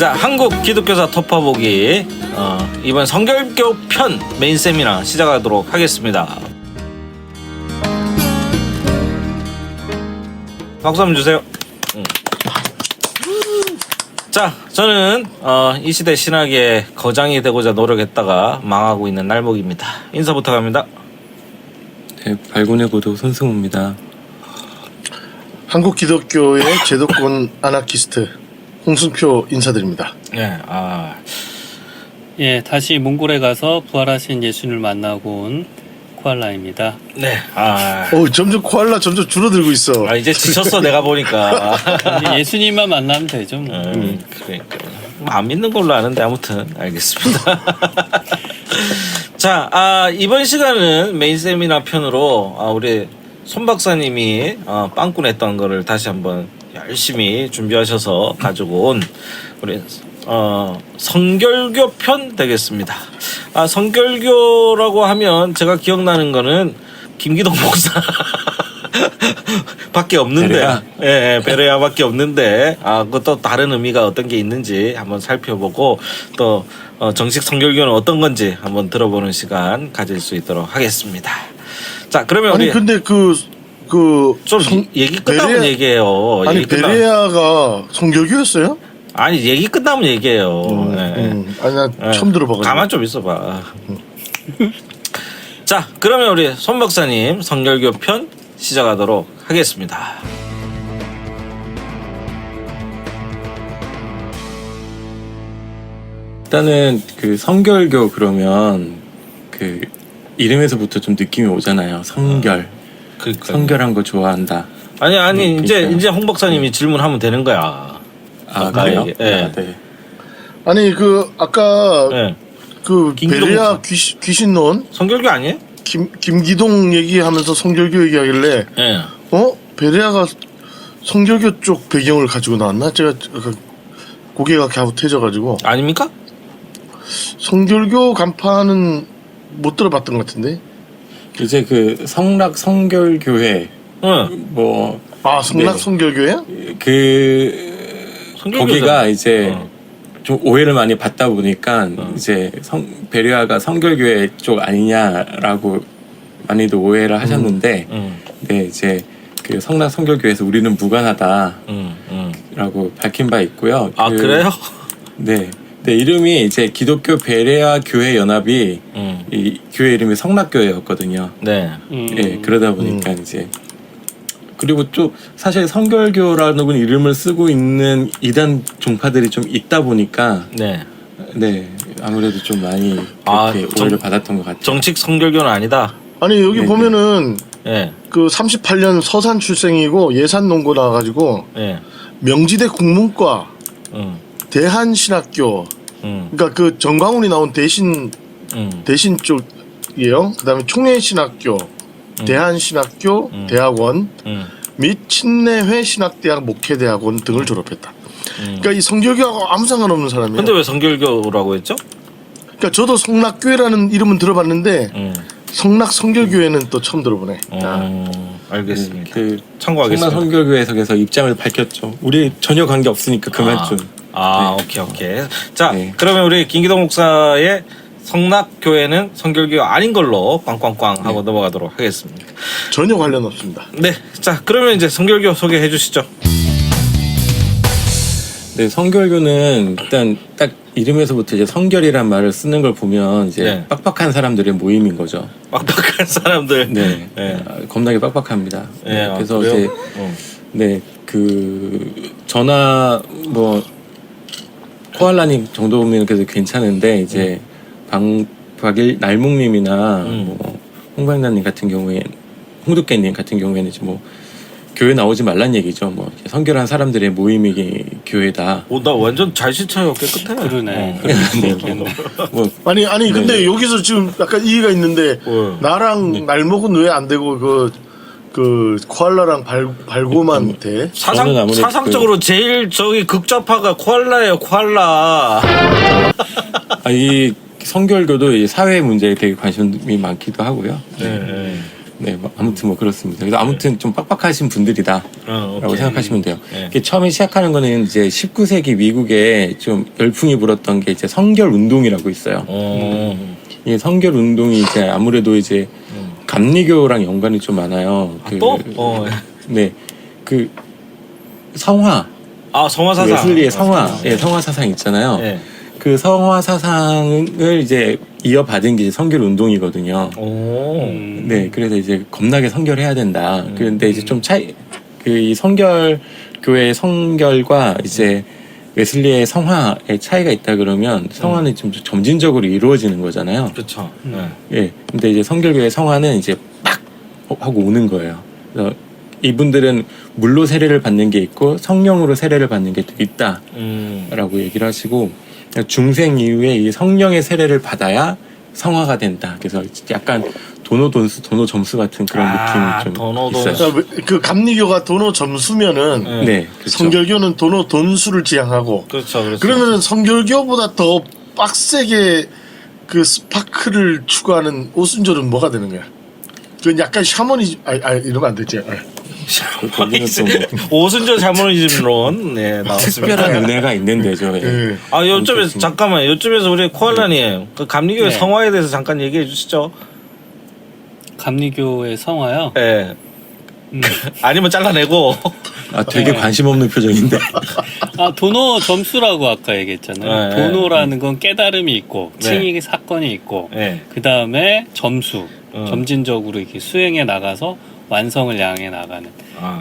자, 한국 기독교사 톱파보기 이번 성결교 편 메인 세미나 시작하도록 하겠습니다. 박수 한번 주세요. 자, 저는 이 시대 신학의 거장이 되고자 노력했다가 망하고 있는 날목입니다. 인사 부탁합니다. 네, 발군의 고독 손승우입니다. 한국 기독교의 제도권 아나키스트 홍순표 인사드립니다. 네, 예, 다시 몽골에 가서 부활하신 예수님을 만나고 온 코알라입니다. 네, 점점 코알라 점점 줄어들고 있어. 이제 지쳤어 내가 보니까. 예수님만 만나면 되죠. 뭐. 그러니까 안 믿는 걸로 아는데 아무튼 알겠습니다. 자, 이번 시간은 메인 세미나 편으로 우리 손 박사님이 빵꾸냈던 거를 다시 한번 열심히 준비하셔서 가지고 온 우리 성결교 편 되겠습니다. 성결교라고 하면 제가 기억나는 거는 김기동 목사 밖에 없는데, 베레아밖에 없는데, 그것도 다른 의미가 어떤 게 있는지 한번 살펴보고 또 정식 성결교는 어떤 건지 한번 들어보는 시간 가질 수 있도록 하겠습니다. 자, 그러면 아니 우리 근데 좀 얘기 끝나면 얘기해요. 아니 베레아가 성결교였어요? 아니 얘기 끝나면 얘기해요. 아니 나 처음 들어봐가지고. 가만 좀 있어봐. 자, 그러면 우리 손 박사님 성결교 편 시작하도록 하겠습니다. 일단은 그 성결교 그러면 그 이름에서부터 좀 느낌이 오잖아요. 성결. 성결한 거 좋아한다. 아니 이제 홍 박사님이 네. 질문하면 되는 거야. 그래요? 네. 네. 아니 아까 네. 베레아 귀신론 성결교 아니에요? 김기동 얘기하면서 성결교 얘기하길래 네. 베레아가 성결교 쪽 배경을 가지고 나왔나? 제가 고개가 갸웃해져가지고. 아닙니까? 성결교 간판은 못 들어봤던 것 같은데. 이제 그 성락 성결교회 뭐 성락 네. 성결교회야? 거기가 이제 좀 오해를 많이 받다 보니까 이제 베레아가 성결교회 쪽 아니냐라고 많이들 오해를 하셨는데 네, 이제 그 성락 성결교회에서 우리는 무관하다라고 밝힌 바 있고요. 그래요? 네. 네, 이름이 이제 기독교 베레아 교회 연합이 이 교회 이름이 성락교회였거든요. 네. 네, 그러다 보니까 이제 그리고 또 사실 성결교라는 이름을 쓰고 있는 이단 종파들이 좀 있다 보니까 네, 아무래도 좀 많이 그렇게 오해를 받았던 것 같아요. 정식 성결교는 아니다. 아니 여기 네네. 보면은 네. 38년 서산 출생이고 예산 농고 나와가지고 명지대 국문과 대한신학교 그러니까 정광훈이 나온 대신 쪽이에요. 그다음에 총회신학교 대한신학교 대학원 및 친내회 신학대학 목회대학원 등을 졸업했다. 그러니까 이 성결교하고 아무 상관없는 사람이에요. 근데 왜 성결교라고 했죠? 그러니까 저도 성락교회라는 이름은 들어봤는데 성락 성결교회는 또 처음 들어보네. 알겠습니다. 참고하겠습니다. 성락 성결교회에서 입장을 밝혔죠. 우리 전혀 관계 없으니까 그만 좀. 오케이. 자, 그러면 우리 김기동 목사의 성락교회는 성결교 아닌 걸로 꽝꽝꽝 하고 넘어가도록 하겠습니다. 전혀 관련 없습니다. 네, 자 그러면 이제 성결교 소개해 주시죠. 네, 성결교는 일단 딱 이름에서부터 이제 성결이란 말을 쓰는 걸 보면 이제 빡빡한 사람들의 모임인 거죠. 빡빡한 사람들. 네. 겁나게 빡빡합니다. 그래서 그래요? 이제 전화 뭐 코알라님 정도면 그래도 괜찮은데 이제 박일 날목님이나 뭐 홍박나님 같은 경우에 홍두깨님 같은 경우에는 이제 뭐 교회 나오지 말란 얘기죠. 뭐 성결한 사람들의 모임이 교회다. 나 완전 잘 신차요 깨끗해. 그러네. 뭐 아니 근데 여기서 지금 약간 이의가 있는데 나랑 날목은 왜 안 되고 그 코알라랑 발고만 돼? 사상적으로 제일 저기 극좌파가 코알라예요. 코알라. 이 성결교도 이 사회 문제에 되게 관심이 많기도 하고요. 네, 뭐 아무튼 뭐 그렇습니다. 그래서 아무튼 좀 빡빡하신 분들이다라고 오케이. 생각하시면 돼요. 네. 이게 처음에 시작하는 거는 이제 19세기 미국에 좀 열풍이 불었던 게 이제 성결 운동이라고 있어요. 이 성결 운동이 이제 아무래도 이제 감리교랑 연관이 좀 많아요. 또? 네, 그 성화, 성화 사상. 웨슬리의 성화, 예, 성화 사상 있잖아요. 네. 그 성화 사상을 이제 이어받은 게 이제 성결 운동이거든요. 네, 그래서 이제 겁나게 성결해야 된다. 그런데 이제 좀 이 성결 교회의 성결과 이제 웨슬리의 성화의 차이가 있다 그러면 성화는 좀 점진적으로 이루어지는 거잖아요. 그렇죠. 예, 근데 이제 성결교회의 성화는 이제 빡 하고 오는 거예요. 그래서 이분들은 물로 세례를 받는 게 있고 성령으로 세례를 받는 게 또 있다라고 얘기를 하시고 중생 이후에 이 성령의 세례를 받아야 성화가 된다. 그래서 약간 도노돈수, 도노점수 같은 그런 느낌이 좀 도노돈수. 있어요. 그러니까 그 감리교가 도노 점수면은 네, 그렇죠. 성결교는 도노 돈수를 지향하고 그렇죠. 그러면은 성결교보다 더 빡세게 그 스파크를 추구하는 오순절은 뭐가 되는 거야? 그 약간 샤머니즘 이러면 안 되지. 거기는 또 뭐 오순절 샤머니즘론 나왔습니다. 특별한 은혜가 있는 데죠. 예. 예. 요점에서 잠깐만 요점에서 우리 코알라님 그 감리교의 네. 성화에 대해서 잠깐 얘기해 주시죠. 감리교의 성화요. 예. 아니면 잘라내고. 되게 관심 없는 표정인데. 도노 점수라고 아까 얘기했잖아요. 네, 도노라는 건 깨달음이 있고 네. 칭의 사건이 있고 네. 그 다음에 점수 점진적으로 이렇게 수행해 나가서 완성을 향해 나가는.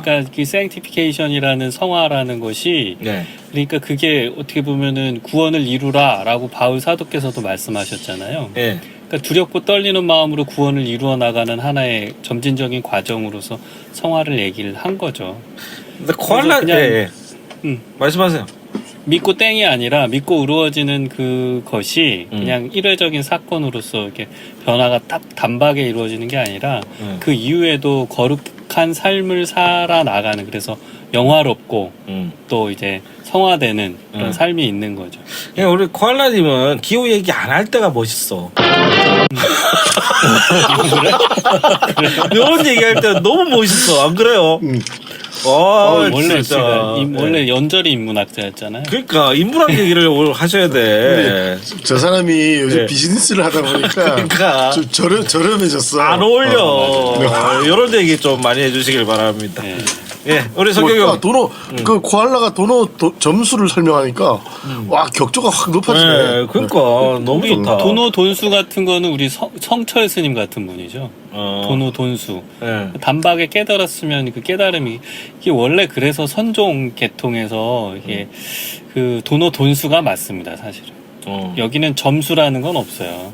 그러니까 이 sanctification이라는 성화라는 것이 네. 그러니까 그게 어떻게 보면은 구원을 이루라라고 바울 사도께서도 말씀하셨잖아요. 네. 그러니까 두렵고 떨리는 마음으로 구원을 이루어 나가는 하나의 점진적인 과정으로서 성화를 얘기를 한 거죠. 근데 코알라 그냥- 예. 말씀하세요. 믿고 땡이 아니라 믿고 이루어지는 그것이 그냥 일회적인 사건으로서 이렇게 변화가 딱 단박에 이루어지는 게 아니라 그 이후에도 거룩한 삶을 살아나가는 그래서 영화롭고 또 이제 성화되는 그런 삶이 있는 거죠. 그냥 우리 코알라님은 기호 얘기 안 할 때가 멋있어. 이런 얘기할 때 너무 멋있어. 안 그래요? 원래 진짜. 제가 원래 연절이 인문학자였잖아요. 그러니까 인문학 얘기를 오늘 하셔야 돼. 저 사람이 요즘 네. 비즈니스를 하다 보니까 그러니까. 좀 저렴해졌어. 안 어울려. 이런 얘기 좀 많이 해주시길 바랍니다. 네. 예, 우리 성경이 뭐, 도노 그 코알라가 점수를 설명하니까 와 격조가 확 높아지네. 네, 그러니까 너무 우리 좋다. 도노 돈수 같은 거는 우리 성철 스님 같은 분이죠. 도노 돈수. 예. 단박에 깨달았으면 그 깨달음이 이게 원래 그래서 선종 계통에서 이게 그 도노 돈수가 맞습니다, 사실은. 여기는 점수라는 건 없어요.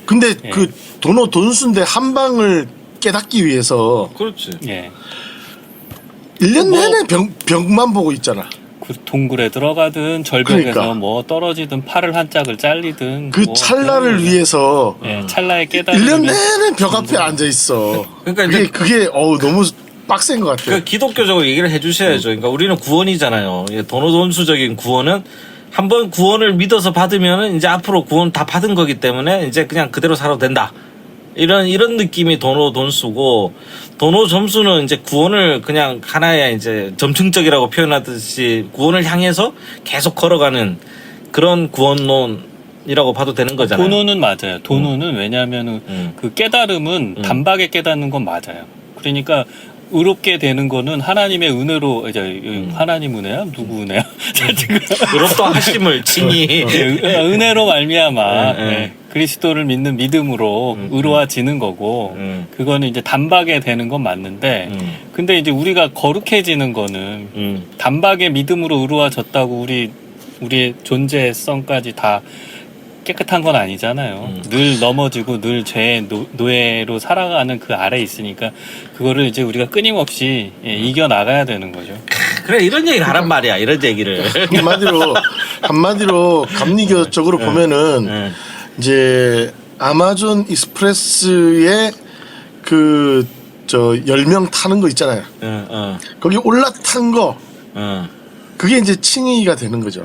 근데 예. 그 도노 돈수인데 한 방을 깨닫기 위해서 그렇지. 예. 1년 뭐- 내내 병만 보고 있잖아. 그 동굴에 들어가든 절벽에서 그러니까. 뭐 떨어지든 팔을 한 짝을 잘리든 그 뭐 찰나를 그런 위해서 예, 찰나의 1년 깨달음을 내내 벽 앞에 앉아 있어. 그러니까 이제 그게 너무 빡센 것 같아. 그 기독교적으로 얘기를 해주셔야죠. 그러니까 우리는 구원이잖아요. 도노돈수적인 구원은 한번 구원을 믿어서 받으면은 이제 앞으로 구원 다 받은 거기 때문에 이제 그냥 그대로 살아도 된다. 이런 느낌이 도노돈수고 도노점수는 이제 구원을 그냥 하나의 이제 점층적이라고 표현하듯이 구원을 향해서 계속 걸어가는 그런 구원론이라고 봐도 되는 거잖아요. 도노는 맞아요. 도노는 왜냐하면은 그 깨달음은 단박에 깨닫는 건 맞아요. 그러니까 의롭게 되는 거는 하나님의 은혜로 이제 하나님 은혜야? 누구 은혜야? 의롭도 하심을 칭이 은혜로 말미암아 네, 네. 네, 그리스도를 믿는 믿음으로 의로워지는 거고 그거는 이제 단박에 되는 건 맞는데 근데 이제 우리가 거룩해지는 거는 단박에 믿음으로 의로워졌다고 우리의 존재성까지 다 깨끗한 건 아니잖아요. 늘 넘어지고 늘 죄의 노예로 살아가는 그 아래에 있으니까 그거를 이제 우리가 끊임없이 이겨 나가야 되는 거죠. 그래 이런 얘기를 하란 말이야. 이런 얘기를. 한마디로 감리교 쪽으로 보면은 이제 아마존 익스프레스에 그 10명 타는 거 있잖아요. 거기 올라탄 거 그게 이제 칭의가 되는 거죠.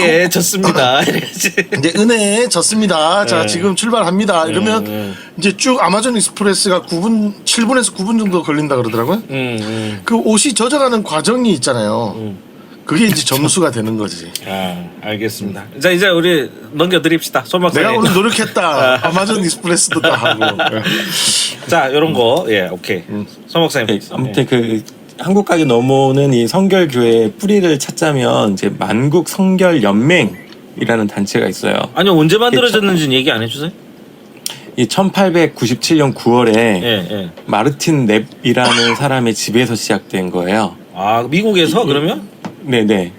은혜에 졌습니다. 이래야지. 이제 은혜에 졌습니다. 자, 네. 지금 출발합니다. 이러면 이제 쭉 아마존 익스프레스가 7분에서 9분 정도 걸린다 그러더라고요. 그 옷이 젖어가는 과정이 있잖아요. 그게 이제 점수가 되는 거지. 아, 알겠습니다. 자, 이제 우리 넘겨드립시다. 손 박사님. 내가 오늘 노력했다. 아마존 익스프레스도 다 하고. 자, 요런 거. 예, 오케이. 손 박사님. 네, 아무튼 그 한국까지 넘어오는 이 성결교회의 뿌리를 찾자면 이제 만국 성결 연맹이라는 단체가 있어요. 아니, 언제 만들어졌는지는 얘기 안 해주세요? 이 1897년 9월에 예. 마르틴 넵이라는 사람의 집에서 시작된 거예요. 아, 미국에서 그러면? 네네.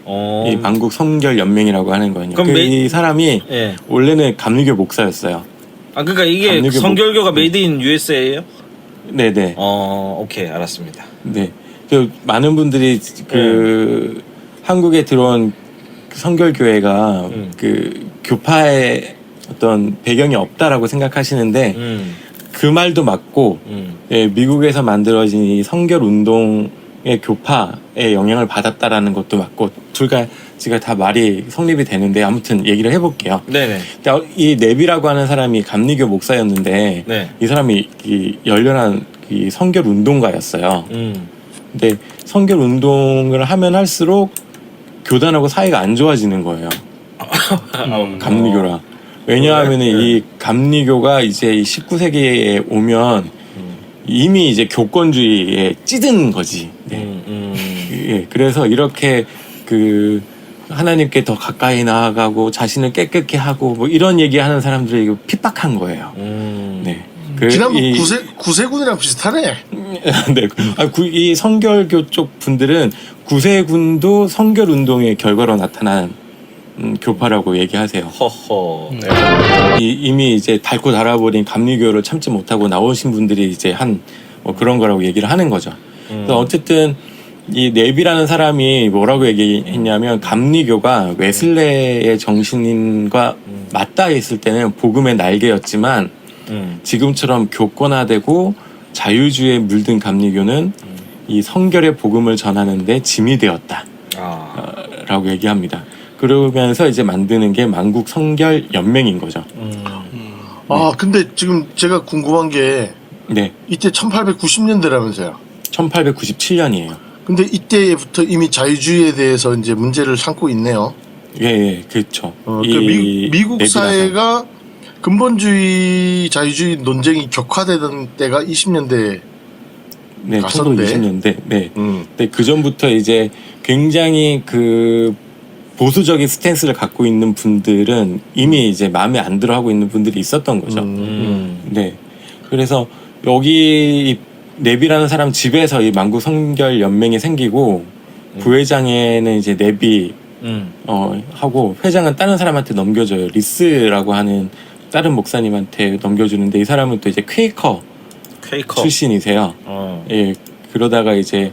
이 만국 성결 연맹이라고 하는 거예요. 그럼 이 사람이 예. 원래는 감리교 목사였어요. 아, 그러니까 이게 감리교 성결교가 메이드 인 USA예요? 네네. 오케이, 알았습니다. 네. 그 많은 분들이 그 한국에 들어온 그 성결교회가 그 교파의 어떤 배경이 없다라고 생각하시는데 그 말도 맞고 예, 미국에서 만들어진 이 성결 운동의 교파의 영향을 받았다라는 것도 맞고 둘 가지가 다 말이 성립이 되는데 아무튼 얘기를 해볼게요. 네네. 이 넵이라고 하는 사람이 감리교 목사였는데 네. 이 사람이 이 열렬한 이 성결 운동가였어요. 근데 성결 운동을 하면 할수록 교단하고 사이가 안 좋아지는 거예요. 감리교랑. 왜냐하면 이 감리교가 이제 19세기에 오면 이미 이제 교권주의에 찌든 거지. 네. 예, 그래서 이렇게 그 하나님께 더 가까이 나아가고 자신을 깨끗게 하고 뭐 이런 얘기하는 사람들이 이거 핍박한 거예요. 네. 지난번 구세군이랑 비슷하네. 네. 이 성결교 쪽 분들은 구세군도 성결 운동의 결과로 나타난 교파라고 얘기하세요. 허허. 네. 이미 이제 닳고 닳아버린 감리교를 참지 못하고 나오신 분들이 이제 뭐 그런 거라고 얘기를 하는 거죠. 그래서 어쨌든 이 넵이라는 사람이 뭐라고 얘기했냐면 감리교가 웨슬레의 정신과 맞닿아 있을 때는 복음의 날개였지만 지금처럼 교권화되고 자유주의에 물든 감리교는 이 성결의 복음을 전하는데 짐이 되었다. 라고 얘기합니다. 그러면서 이제 만드는 게 만국 성결 연맹인 거죠. 아, 근데 지금 제가 궁금한 게 네. 이때 1890년대라면서요. 1897년이에요. 근데 이때부터 이미 자유주의에 대해서 이제 문제를 삼고 있네요. 예, 그렇죠. 그러니까 미국 사회가 근본주의, 자유주의 논쟁이 격화되던 때가 20년대. 네, 1920년대. 네. 근데 그 전부터 이제 굉장히 그 보수적인 스탠스를 갖고 있는 분들은 이미 이제 마음에 안 들어 하고 있는 분들이 있었던 거죠. 네. 그래서 여기 넵이라는 사람 집에서 이 만국 성결 연맹이 생기고 부회장에는 이제 넵이 하고 회장은 다른 사람한테 넘겨줘요. 리스라고 하는 다른 목사님한테 넘겨주는데 이 사람은 또 이제 퀘이커 출신이세요. 예, 그러다가 이제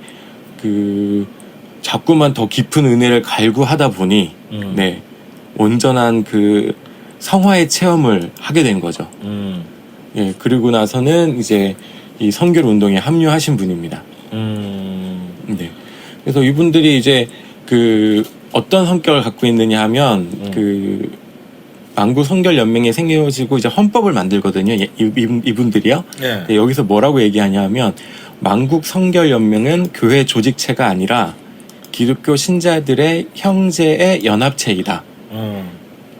그 자꾸만 더 깊은 은혜를 갈구하다 보니 네, 온전한 그 성화의 체험을 하게 된 거죠. 예, 그리고 나서는 이제 이 성결 운동에 합류하신 분입니다. 네. 그래서 이분들이 이제 그 어떤 성격을 갖고 있느냐 하면 그 만국 성결 연맹이 생겨지고 이제 헌법을 만들거든요. 이분들이요. 네. 네, 여기서 뭐라고 얘기하냐면 만국 성결 연맹은 교회 조직체가 아니라 기독교 신자들의 형제의 연합체이다.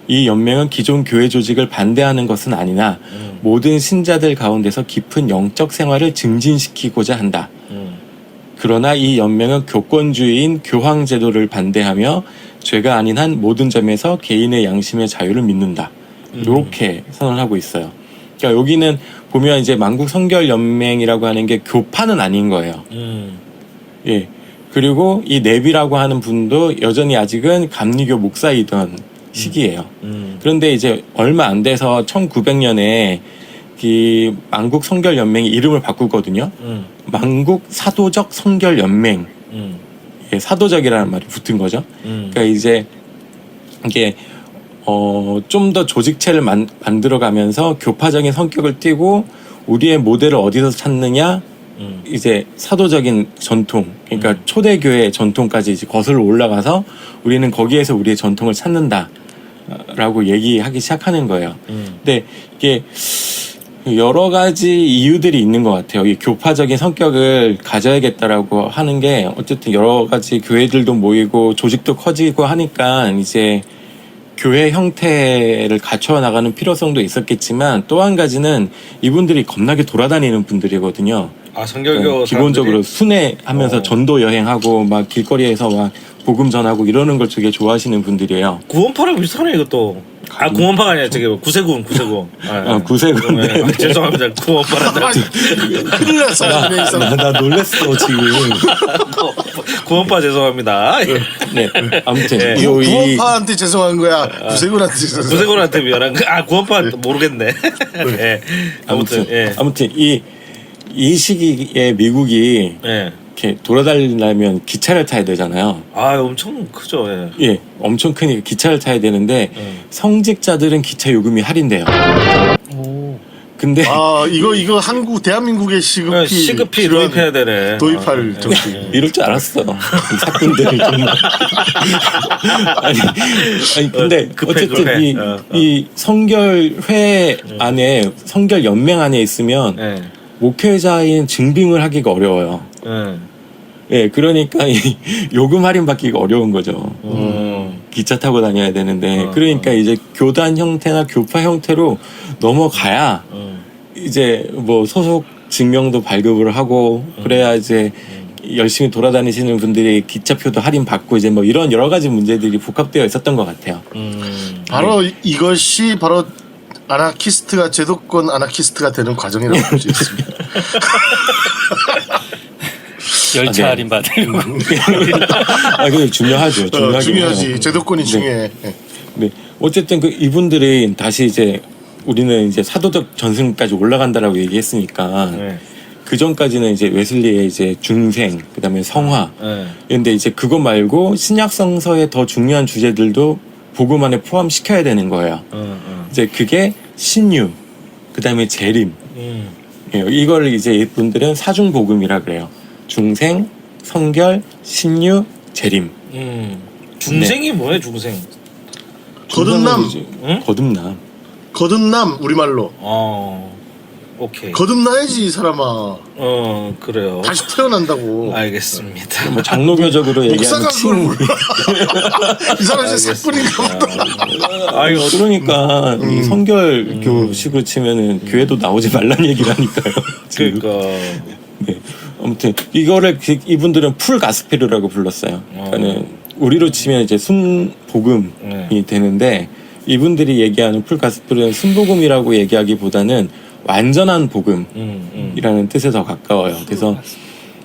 이 연맹은 기존 교회 조직을 반대하는 것은 아니나 모든 신자들 가운데서 깊은 영적 생활을 증진시키고자 한다. 그러나 이 연맹은 교권주의인 교황제도를 반대하며 죄가 아닌 한 모든 점에서 개인의 양심의 자유를 믿는다. 이렇게 선언을 하고 있어요. 그러니까 여기는 보면 이제 만국 성결 연맹이라고 하는 게 교파는 아닌 거예요. 예. 그리고 이 넵이라고 하는 분도 여전히 아직은 감리교 목사이던 시기예요. 그런데 이제 얼마 안 돼서 1900년에 이 만국 성결 연맹이 이름을 바꾸거든요. 만국 사도적 성결 연맹. 예, 사도적이라는 말이 붙은 거죠. 그러니까 이제 이게 좀 더 조직체를 만들어가면서 교파적인 성격을 띠고 우리의 모델을 어디서 찾느냐? 이제 사도적인 전통, 그러니까 초대교회 전통까지 이제 거슬러 올라가서 우리는 거기에서 우리의 전통을 찾는다라고 얘기하기 시작하는 거예요. 근데 이게 여러 가지 이유들이 있는 것 같아요. 이 교파적인 성격을 가져야겠다라고 하는 게 어쨌든 여러 가지 교회들도 모이고 조직도 커지고 하니까 이제 교회 형태를 갖춰 나가는 필요성도 있었겠지만 또 한 가지는 이분들이 겁나게 돌아다니는 분들이거든요. 아 성결교 기본적으로 순회하면서 전도 여행하고 막 길거리에서 막 복음 전하고 이러는 걸 되게 좋아하시는 분들이에요. 구원파랑 비슷하네 이것도. 아 구원파가 아니라 저기 구세군. 구세군. 네. 아, 죄송합니다. 구원파라. 큰일 났어. 나 놀랬어 지금. 구원파 죄송합니다. 네, 아무튼 네. 구원파한테 죄송한 거야. 구세군한테 죄송한 거야. 구세군한테 미안한 거. 아 구원파 모르겠네. 예. 아무튼 예. 아무튼 이 시기에 미국이 예. 이렇게 돌아다니려면 기차를 타야 되잖아요. 아 엄청 크죠. 예. 예, 엄청 크니까 기차를 타야 되는데 성직자들은 기차 요금이 할인돼요. 근데 아 이거 한국 대한민국의 시급히 도입해야 되네. 도입할 정치. 이럴 줄 알았어. 사건들이 좀. 아니 근데 어쨌든 이 성결회 안에 성결 연맹 안에 있으면 예. 목회자인 증빙을 하기가 어려워요. 예, 그러니까 이 요금 할인 받기가 어려운 거죠. 기차 타고 다녀야 되는데 그러니까 이제 교단 형태나 교파 형태로 넘어가야 이제 뭐 소속 증명도 발급을 하고 그래야 이제 열심히 돌아다니시는 분들이 기차표도 할인 받고 이제 뭐 이런 여러 가지 문제들이 복합되어 있었던 것 같아요. 바로 이것이 바로 아나키스트가 제도권 아나키스트가 되는 과정이라고 볼 수 있습니다. 열차 할인 받으려고. 아, 그게 중요하죠. 중요하지. 제도권이 중요해. 네. 어쨌든 그 이분들이 다시 이제 우리는 이제 사도적 전승까지 올라간다라고 얘기했으니까 네. 그 전까지는 이제 웨슬리의 이제 중생, 그다음에 성화. 네. 근데 이제 그거 말고 신약 성서의 더 중요한 주제들도 복음 안에 포함시켜야 되는 거예요. 이제 그게 신유, 그다음에 재림. 예, 이걸 이제 이분들은 사중 복음이라 그래요. 중생, 성결, 신유, 재림. 중생이 뭐예요, 중생? 거듭남. 응? 거듭남. 거듭남 우리말로. 오케이. 거듭나야지 이 사람아. 그래요. 다시 태어난다고. 알겠습니다. 뭐 장로교적으로 얘기하면 목사가 그걸 몰라. 이 사람 진짜 사뿐인가 보다. 아이고, 그러니까 이 성결교식으로 치면은 교회도 나오지 말란 얘기라니까요. 지금. 그러니까. 네. 아무튼 이거를 이분들은 풀 가스펠이라고 불렀어요. 그러니까는 우리로 치면 이제 순복음이 되는데 이분들이 얘기하는 풀 가스펠은 순복음이라고 얘기하기보다는 완전한 복음이라는 뜻에 더 가까워요. 그래서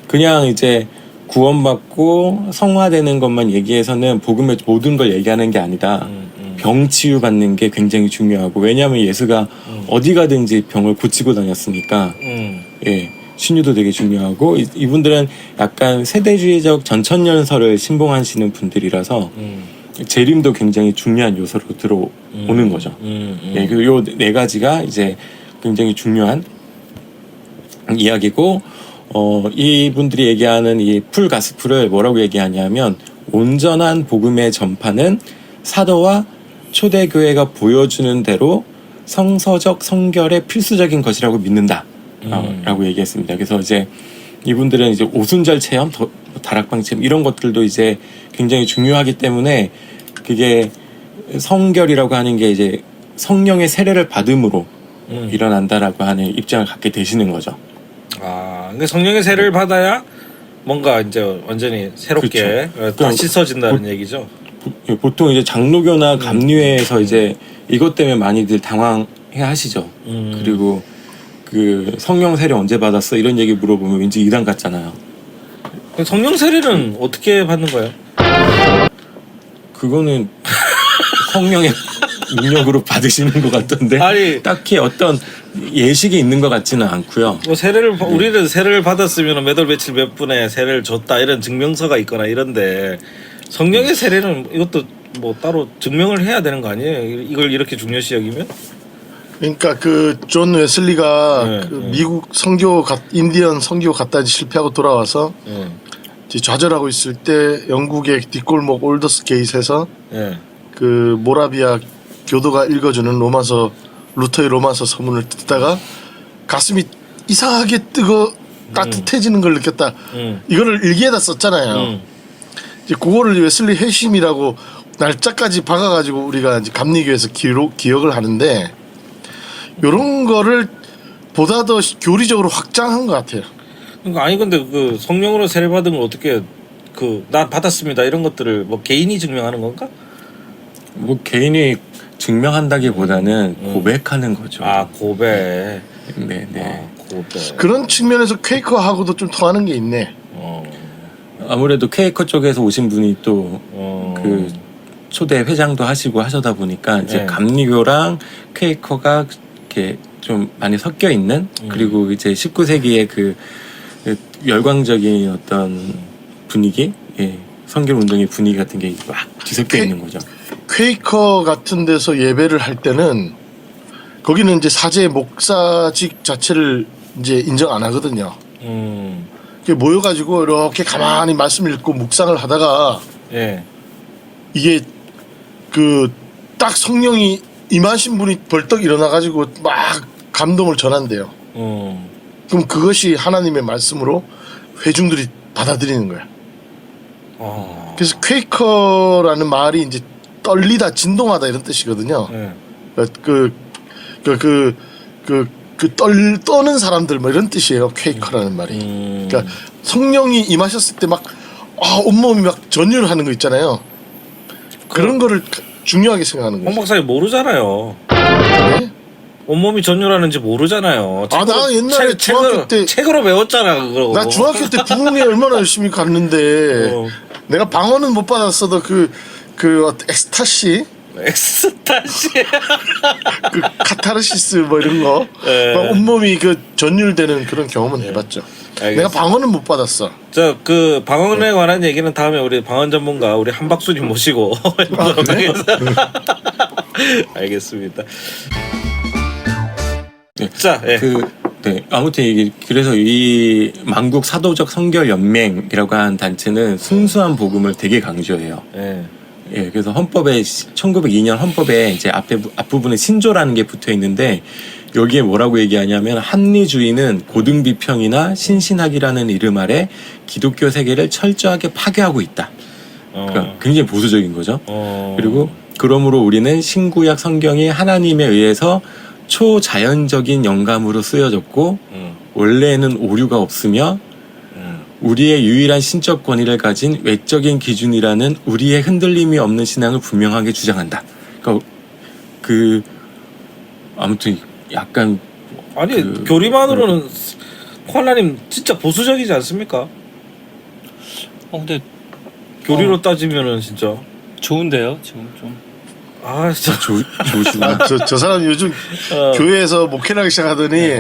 그냥 이제 구원받고 성화되는 것만 얘기해서는 복음의 모든 걸 얘기하는 게 아니다. 병 치유받는 게 굉장히 중요하고, 왜냐하면 예수가 어디 가든지 병을 고치고 다녔으니까 예, 신유도 되게 중요하고, 이분들은 약간 세대주의적 전천년설을 신봉하시는 분들이라서 재림도 굉장히 중요한 요소로 들어오는 거죠. 예, 그리고 요 네 가지가 이제 굉장히 중요한 이야기고, 이분들이 얘기하는 이 풀 가스풀을 뭐라고 얘기하냐면, 온전한 복음의 전파는 사도와 초대교회가 보여주는 대로 성서적 성결의 필수적인 것이라고 믿는다. 라고 얘기했습니다. 그래서 이제 이분들은 이제 오순절 체험, 다락방 체험 이런 것들도 이제 굉장히 중요하기 때문에, 그게 성결이라고 하는 게 이제 성령의 세례를 받음으로 일어난다라고 하는 입장을 갖게 되시는 거죠. 그러니까 성령의 세례를 받아야 뭔가 이제 완전히 새롭게 다 씻어진다는 얘기죠. 보통 이제 장로교나 감리회에서 이제 이것 때문에 많이들 당황해 하시죠. 그리고 그 성령 세례 언제 받았어? 이런 얘기 물어보면 왠지 이단 같잖아요. 성령 세례는 어떻게 받는 거예요? 그거는 성령의 능력으로 받으시는 것 같던데, 아니, 딱히 어떤 예식이 있는 것 같지는 않고요. 뭐 우리는 세례를 받았으면 몇 월 며칠 몇 분에 세례를 줬다 이런 증명서가 있거나 이런데, 성령의 세례는 이것도 뭐 따로 증명을 해야 되는 거 아니에요? 이걸 이렇게 중요시 여기면? 그러니까 그 존 웨슬리가 네, 그 네. 미국 인디언 선교 갔다 이제 실패하고 돌아와서 예. 이제 좌절하고 있을 때 영국의 뒷골목 올더스 게이트에서 예. 그 모라비아 교도가 읽어주는 루터의 로마서 서문을 듣다가 가슴이 이상하게 따뜻해지는 걸 느꼈다. 이거를 일기에다 썼잖아요. 이제 그거를 웨슬리 회심이라고 날짜까지 박아가지고 우리가 이제 감리교에서 기억을 하는데 요런 거를 보다 더 교리적으로 확장한 것 같아요. 그러니까 아니 근데 그 성령으로 세례 받은 걸 어떻게 난 받았습니다 이런 것들을 뭐 개인이 증명하는 건가? 뭐 개인이 증명한다기보다는 고백하는 거죠. 아 고백. 네네. 고백. 그런 측면에서 퀘이커하고도 좀 통하는 게 있네. 아무래도 퀘이커 쪽에서 오신 분이 또 그 초대 회장도 하시고 하셔다 보니까 이제 네. 감리교랑 퀘이커가 이렇게 좀 많이 섞여 있는 그리고 이제 19세기의 그 열광적인 어떤 분위기, 예, 선교 운동의 분위기 같은 게 막 뒤섞여 있는 거죠. 퀘이커 같은 데서 예배를 할 때는 거기는 이제 사제 목사직 자체를 이제 인정 안 하거든요. 이렇게 모여가지고 이렇게 가만히 말씀 읽고 묵상을 하다가 예. 이게 그 딱 성령이 임하신 분이 벌떡 일어나가지고 막 감동을 전한대요. 그럼 그것이 하나님의 말씀으로 회중들이 받아들이는 거야. 그래서 퀘이커라는 말이 이제 떨리다, 진동하다 이런 뜻이거든요. 예. 떠는 사람들 뭐 이런 뜻이에요. 퀘이커라는 말이. 그러니까 성령이 임하셨을 때 막 온몸이 막 전율하는 거 있잖아요. 그런 거를 중요하게 생각하는 홍 거죠. 박사님 모르잖아요. 네? 온몸이 전율하는지 모르잖아요. 나 옛날에 중학교 때 책으로 배웠잖아 그거. 나 중학교 때 부흥회 얼마나 열심히 갔는데 내가 방언은 못 받았어도 그 엑스타시 엑스타시. 그 카타르시스 뭐 이런 거 예. 막 온몸이 그 전율되는 그런 경험은 해봤죠. 내가 방언은 못 받았어. 저 그 방언에 관한 얘기는 다음에 우리 방언 전문가 우리 한박수님 모시고 해보도록 그래? 하겠습니다. 알겠습니다. 네. 자, 예. 네, 아무튼 이게 그래서 이 만국 사도적 성결 연맹이라고 하는 단체는 순수한 복음을 되게 강조해요. 예. 예, 그래서 헌법에 1902년 헌법에 이제 앞부분에 신조라는 게 붙어 있는데 여기에 뭐라고 얘기하냐면 한리주의는 고등비평이나 신신학이라는 이름 아래 기독교 세계를 철저하게 파괴하고 있다. 그러니까 굉장히 보수적인 거죠. 그리고 그러므로 우리는 신구약 성경이 하나님에 의해서 초자연적인 영감으로 쓰여졌고 원래는 오류가 없으며 우리의 유일한 신적 권위를 가진 외적인 기준이라는 우리의 흔들림이 없는 신앙을 분명하게 주장한다. 그러니까 아무튼 약간 아니 교리만으로는 코알라님 진짜 보수적이지 않습니까? 근데 교리로 따지면은 진짜 좋은데요 지금 좀. 진짜 좋으시구나. 저 사람 요즘 교회에서 목회하기 시작하더니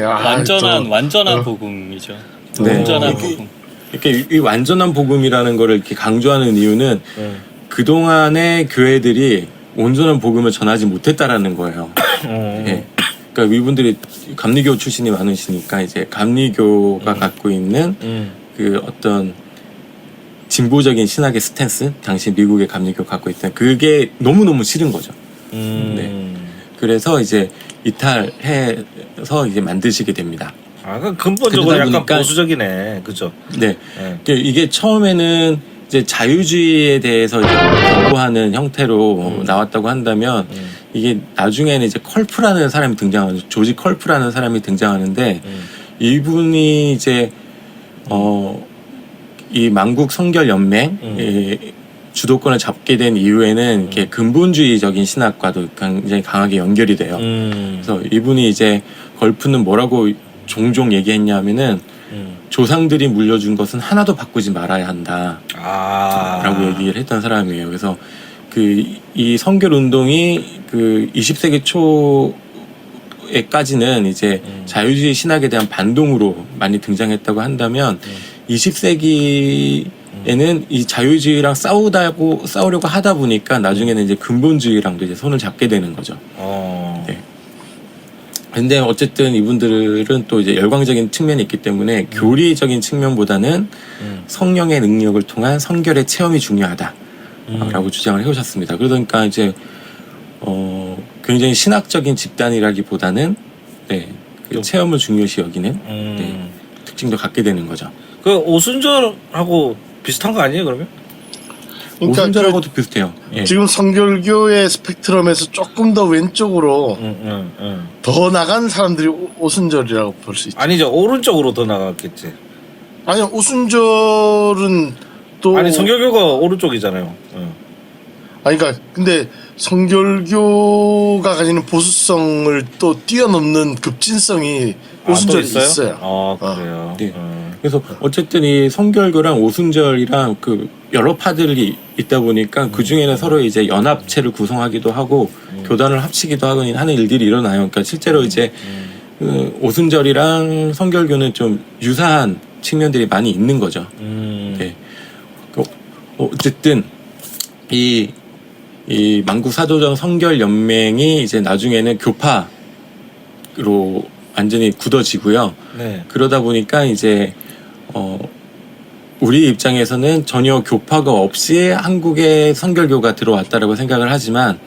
완전한 복음이죠. 네. 완전한 복음. 이렇게 이 완전한 복음이라는 거를 이렇게 강조하는 이유는 그동안의 교회들이 온전한 복음을 전하지 못했다라는 거예요. 예. 그러니까 이분들이 감리교 출신이 많으시니까 이제 감리교가 갖고 있는 그 어떤 진보적인 신학의 스탠스, 당시 미국의 감리교 갖고 있던 그게 너무너무 싫은 거죠. 네. 그래서 이제 이탈해서 이제 만드시게 됩니다. 그럼 근본적으로 그러다 약간 보니까- 보수적이네, 그죠? 네. 네. 이게 처음에는 이제 자유주의에 대해서 이제 공부하는 형태로 나왔다고 한다면 이게 나중에는 이제 컬프라는 사람이 등장하는 조지 컬프라는 사람이 등장하는데 이분이 이제 이 만국 성결 연맹 주도권을 잡게 된 이후에는 이렇게 근본주의적인 신학과도 굉장히 강하게 연결이 돼요. 그래서 이분이 이제 걸프는 뭐라고 종종 얘기했냐면은 조상들이 물려준 것은 하나도 바꾸지 말아야 한다. 라고 얘기를 했던 사람이에요. 그래서 이 성결 운동이 20세기 초에까지는 이제 자유주의 신학에 대한 반동으로 많이 등장했다고 한다면 20세기에는 이 자유주의랑 싸우려고 하다 보니까 나중에는 이제 근본주의랑도 이제 손을 잡게 되는 거죠. 네. 근데 어쨌든 이분들은 또 이제 열광적인 측면이 있기 때문에 교리적인 측면보다는 성령의 능력을 통한 성결의 체험이 중요하다라고 주장을 해오셨습니다. 그러니까 이제 굉장히 신학적인 집단이라기보다는 네, 그 체험을 중요시 여기는 네, 특징도 갖게 되는 거죠. 그 오순절하고 비슷한 거 아니에요 그러면? 그러니까 오순절하고도 비슷해요. 예. 지금 성결교의 스펙트럼에서 조금 더 왼쪽으로 더 나간 사람들이 오순절이라고 볼 수 있죠. 아니죠 오른쪽으로 더 나갔겠지. 아니 오순절은 또 아니 성결교가 오른쪽이잖아요. 아니 그러니까 근데 성결교가 가지는 보수성을 또 뛰어넘는 급진성이 오순절이 또 있어요. 아 그래요. 네. 그래서 어쨌든 이 성결교랑 오순절이랑 그 여러 파들이 있다 보니까 그 중에는 서로 이제 연합체를 구성하기도 하고 교단을 합치기도 하는 일들이 일어나요. 그러니까 실제로 이제 그 오순절이랑 성결교는 좀 유사한 측면들이 많이 있는 거죠. 네. 어쨌든 이 만국 사도정 성결 연맹이 이제 나중에는 교파로 완전히 굳어지고요. 네. 그러다 보니까 이제 우리 입장에서는 전혀 교파가 없이 한국에 성결교가 들어왔다라고 생각을 하지만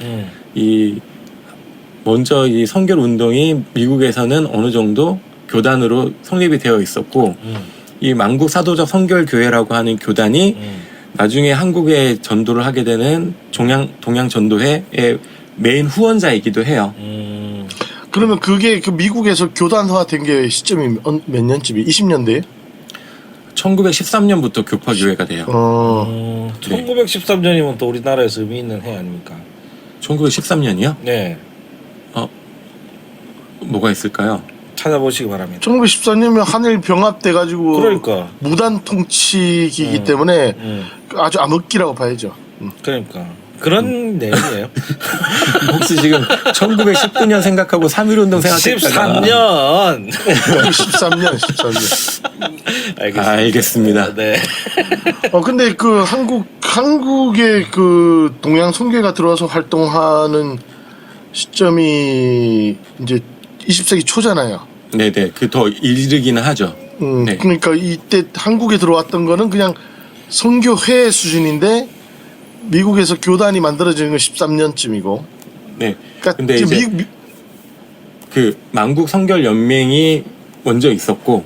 먼저 이 성결 운동이 미국에서는 어느 정도 교단으로 성립이 되어 있었고 이 만국 사도적 성결교회라고 하는 교단이 나중에 한국에 전도를 하게 되는 동양 전도회의 메인 후원자이기도 해요. 그러면 그게 그 미국에서 교단화된 게 시점이 몇 년쯤이 20년대? 1913년부터 교파 교회가 돼요. 1913년이면 또 우리나라에서 의미 있는 해 아닙니까? 1913년이요? 네. 뭐가 있을까요? 찾아보시기 바랍니다. 1914년이면 한일 병합돼 가지고 그러니까. 무단 통치기이기 때문에 아주 암흑기라고 봐야죠. 그러니까 그런 내용이에요. 혹시 지금 1919년 생각하고 3.1운동 생각했다가 13년. 13년. 알겠습니다. 네. 근데 그 한국의 그 동양 선교회가 들어와서 활동하는 시점이 이제 20세기 초잖아요. 네네. 그 더 이르기는 하죠. 네. 그러니까 이때 한국에 들어왔던 거는 그냥 선교회 수준인데 미국에서 교단이 만들어지는 건 13년쯤이고. 네. 그러니까 근데 지금 이제 그 만국 성결 연맹이 먼저 있었고,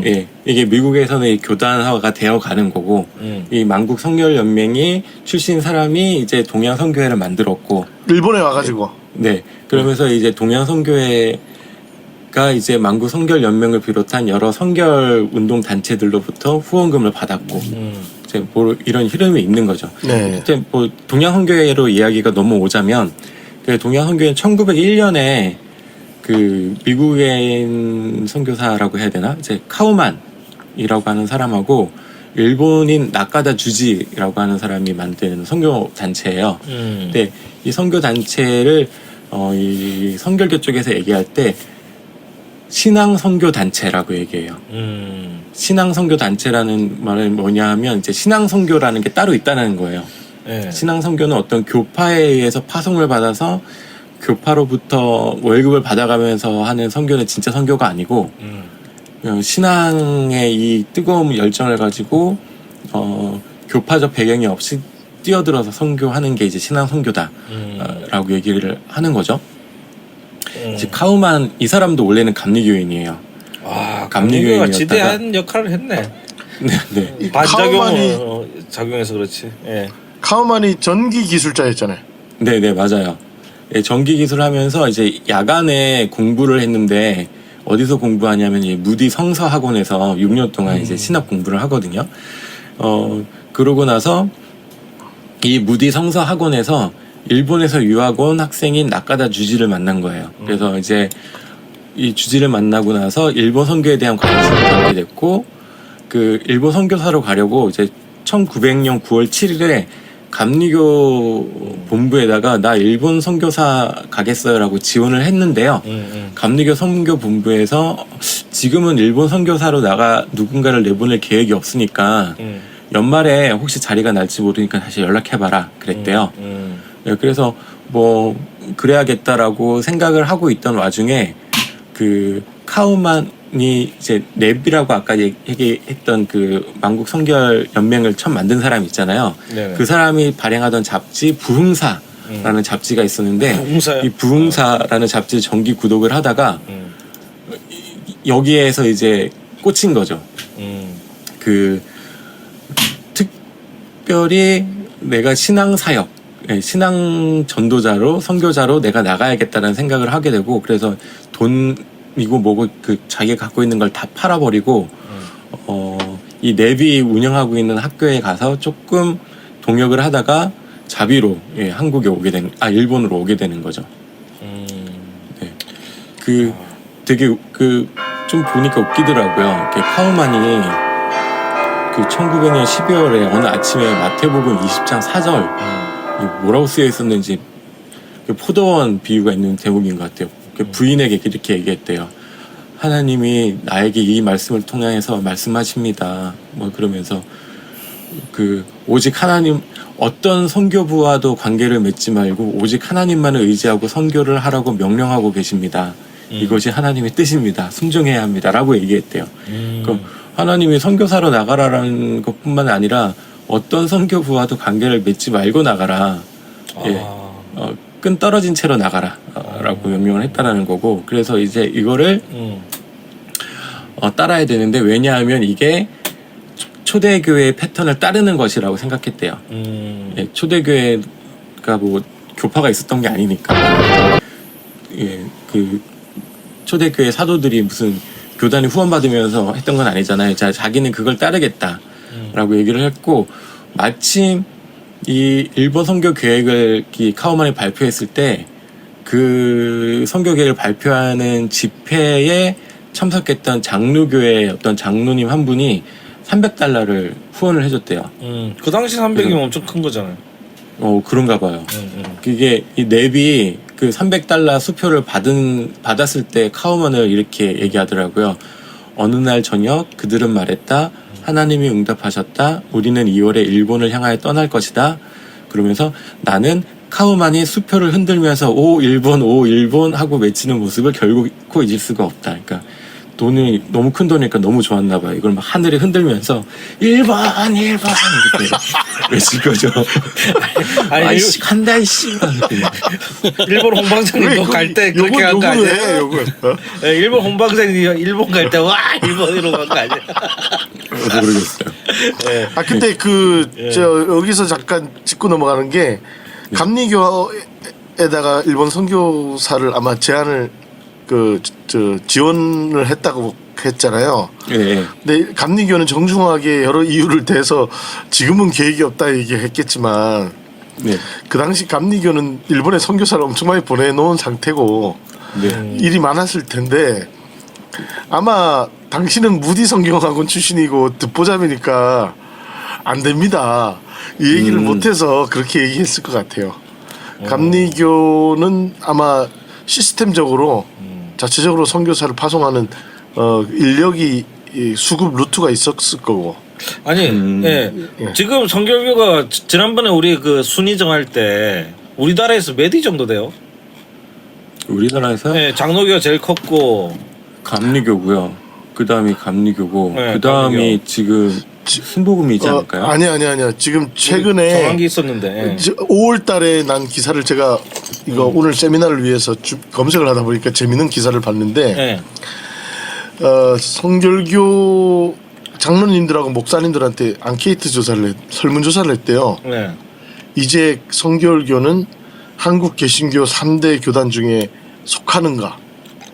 예, 이게 미국에서는 이 교단화가 되어 가는 거고, 이 만국 성결 연맹이 출신 사람이 이제 동양 선교회를 만들었고, 일본에 와가지고. 네. 그러면서 이제 동양 선교회가 이제 만국 성결 연맹을 비롯한 여러 선결 운동 단체들로부터 후원금을 받았고, 이제 뭐 이런 흐름이 있는 거죠. 네. 이제 뭐 동양 선교회로 이야기가 넘어오자면, 그 동양 선교회는 1901년에 그 미국인 선교사라고 해야 되나? 이제 카우만이라고 하는 사람하고 일본인 나카다 주지라고 하는 사람이 만든 선교 단체예요. 근데 이 선교 단체를 이 선결교 쪽에서 얘기할 때 신앙 선교 단체라고 얘기해요. 신앙 선교 단체라는 말은 뭐냐 하면 이제 신앙 선교라는 게 따로 있다는 거예요. 네. 신앙 선교는 어떤 교파에 의해서 파송을 받아서 교파로부터 월급을 받아가면서 하는 선교는 진짜 선교가 아니고 신앙의 이 뜨거운 열정을 가지고 교파적 배경이 없이 뛰어들어서 선교하는 게 이제 신앙 선교다라고 얘기를 하는 거죠. 이제 카우만 이 사람도 원래는 감리교인이에요. 와, 감리교인이었다가 감리교가 지대한 역할을 했네. 네. 반작용을 작용해서 그렇지. 예. 카우만이 전기 기술자였잖아요. 네, 맞아요. 예, 전기 기술하면서 이제 야간에 공부를 했는데 어디서 공부하냐면 이 무디 성서 학원에서 6년 동안 이제 신학 공부를 하거든요. 그러고 나서 이 무디 성서 학원에서 일본에서 유학 온 학생인 나카다 주지를 만난 거예요. 그래서 이제 이 주지를 만나고 나서 일본 선교에 대한 관심을 갖게 됐고, 그 일본 선교사로 가려고 이제 1900년 9월 7일에 감리교 본부에다가 나 일본 선교사 가겠어요라고 지원을 했는데요. 감리교 선교 본부에서 지금은 일본 선교사로 누군가를 내보낼 계획이 없으니까 연말에 혹시 자리가 날지 모르니까 다시 연락해봐라 그랬대요. 네, 그래서 뭐 그래야겠다라고 생각을 하고 있던 와중에 그 카우만이 이제 랩이라고 아까 얘기했던 그 만국 성결 연맹을 처음 만든 사람 있잖아요. 네네. 그 사람이 발행하던 잡지 부흥사라는 잡지가 있었는데 부흥사요? 이 부흥사라는 잡지 정기 구독을 하다가 여기에서 이제 꽂힌 거죠. 그 특별히 내가 신앙 사역, 신앙 전도자로 선교자로 내가 나가야겠다는 생각을 하게 되고 그래서 돈이고 뭐고 그 자기가 갖고 있는 걸 다 팔아버리고 이 내비 운영하고 있는 학교에 가서 조금 동역을 하다가 자비로 한국에 오게 일본으로 오게 되는 거죠. 네. 그 되게 그 좀 보니까 웃기더라고요. 이렇게 카우만이 그 1900년 12월에 어느 아침에 마태복음 20장 4절 뭐라고 쓰여 있었는지 그 포도원 비유가 있는 대목인 것 같아요. 그 부인에게 이렇게 얘기했대요. 하나님이 나에게 이 말씀을 통해서 말씀하십니다. 뭐 그러면서 그 오직 하나님 어떤 선교부와도 관계를 맺지 말고 오직 하나님만을 의지하고 선교를 하라고 명령하고 계십니다. 이것이 하나님의 뜻입니다. 순종해야 합니다. 라고 얘기했대요. 그럼 하나님이 선교사로 나가라라는 것뿐만 아니라 어떤 선교부와도 관계를 맺지 말고 나가라. 끈 떨어진 채로 나가라. 라고 명령을 했다라는 거고 그래서 이제 이거를 따라야 되는데 왜냐하면 이게 초대교회의 패턴을 따르는 것이라고 생각했대요. 초대교회가 뭐 교파가 있었던 게 아니니까 그 초대교회 사도들이 무슨 교단에 후원받으면서 했던 건 아니잖아요. 자기는 그걸 따르겠다라고 얘기를 했고 마침 이 일본 선교 계획을 카우만이 발표했을 때 그 선교 계획을 발표하는 집회에 참석했던 장로교회의 어떤 장로님 한 분이 $300을 후원을 해줬대요. 그 당시 300이면 엄청 큰 거잖아요. 그런가 봐요. 그게 이 랩이 그 $300 수표를 받았을 때 카우만을 이렇게 얘기하더라고요. 어느 날 저녁 그들은 말했다. 하나님이 응답하셨다. 우리는 2월에 일본을 향하여 떠날 것이다. 그러면서 나는 카우만이 수표를 흔들면서 오 일본 하고 외치는 모습을 결코 잊을 수가 없다. 그러니까 돈이 너무 큰 돈이니까 너무 좋았나 봐요. 이걸 막 하늘에 흔들면서 일본 이렇게 외칠 거죠. 아이씨 간다 이씨. 일본 홍방장님도 갈 때 그렇게 한 거 아니에요? 일본 홍방장님 일본 갈 때 와 일본으로 간 거 아니에요? 모르겠어요. 네. 근데 여기서 잠깐 짚고 넘어가는 게 감리교에다가 일본 선교사를 아마 제안을 지원을 했다고 했잖아요. 네. 근데 감리교는 정중하게 여러 이유를 대서 지금은 계획이 없다 얘기했겠지만 네. 그 당시 감리교는 일본에 선교사를 엄청 많이 보내놓은 상태고 네. 일이 많았을 텐데 아마 당신은 무디 성경학원 출신이고 듣보잡이니까 안 됩니다. 이 얘기를 못해서 그렇게 얘기했을 것 같아요. 감리교는 아마 시스템적으로 자체적으로 선교사를 파송하는 인력이 수급 루트가 있었을 거고. 아니, 지금 성결교가 지난번에 우리 그 순위 정할 때 우리나라에서 몇 위 정도 돼요? 우리나라에서 네, 장로교가 제일 컸고 감리교고요. 그 다음이 감리교고 네, 그 다음이 감리교. 지금 순복음이지 않을까요? 아니야. 지금 최근에 정한 게 있었는데 5월 달에 난 기사를 제가 이거 오늘 세미나를 위해서 검색을 하다 보니까 재밌는 기사를 봤는데 네. 성결교 장로님들하고 목사님들한테 앙케이트 조사를 설문조사를 했대요. 네. 이제 성결교는 한국 개신교 3대 교단 중에 속하는가?